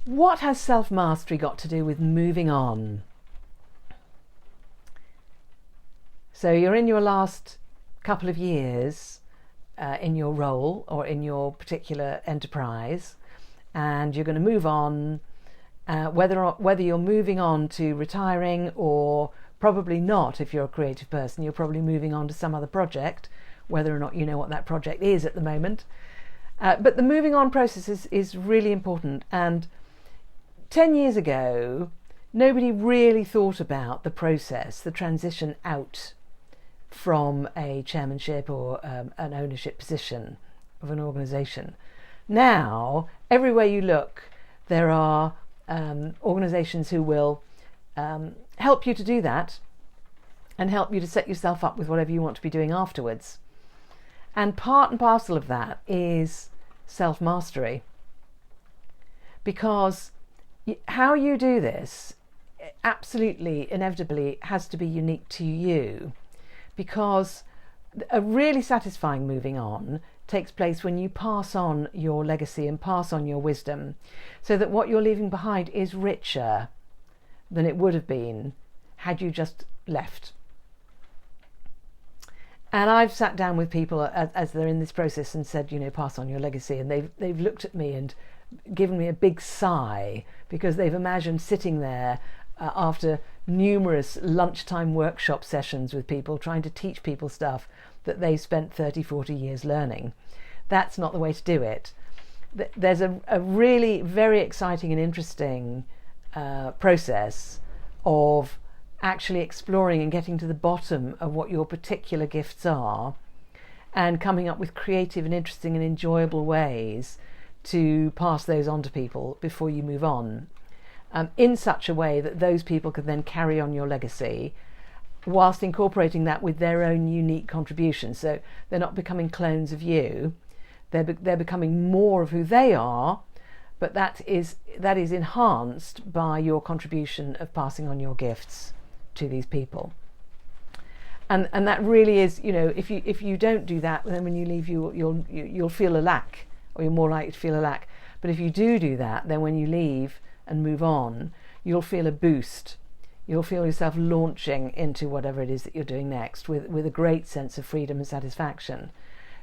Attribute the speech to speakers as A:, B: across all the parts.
A: What has self-mastery got to do with moving on? So you're in your last couple of years in your role or in your particular enterprise, and you're going to move on, whether you're moving on to retiring, or probably not. If you're a creative person, you're probably moving on to some other project, whether or not you know what that project is at the moment. But the moving on process is really important. And 10 years ago, nobody really thought about the process, the transition out from a chairmanship or an ownership position of an organisation. Now, everywhere you look, there are organisations who will help you to do that and help you to set yourself up with whatever you want to be doing afterwards. And part and parcel of that is self-mastery, because how you do this absolutely inevitably has to be unique to you, because a really satisfying moving on takes place when you pass on your legacy and pass on your wisdom, so that what you're leaving behind is richer than it would have been had you just left. And I've sat down with people as they're in this process and said, pass on your legacy, and they've looked at me and given me a big sigh, because they've imagined sitting there after numerous lunchtime workshop sessions with people, trying to teach people stuff that they spent 30-40 years learning. That's not the way to do it. There's a really very exciting and interesting process of actually exploring and getting to the bottom of what your particular gifts are, and coming up with creative and interesting and enjoyable ways to pass those on to people before you move on, in such a way that those people can then carry on your legacy whilst incorporating that with their own unique contributions. So they're not becoming clones of you, they're becoming more of who they are, but that is enhanced by your contribution of passing on your gifts to these people. And that really is, if you don't do that, then when you leave, you'll feel a lack, or you're more likely to feel a lack. But if you do that, then when you leave and move on, you'll feel a boost. You'll feel yourself launching into whatever it is that you're doing next with a great sense of freedom and satisfaction.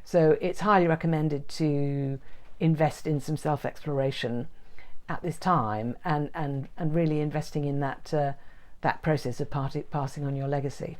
A: So it's highly recommended to invest in some self-exploration at this time, and really investing in that process of passing on your legacy.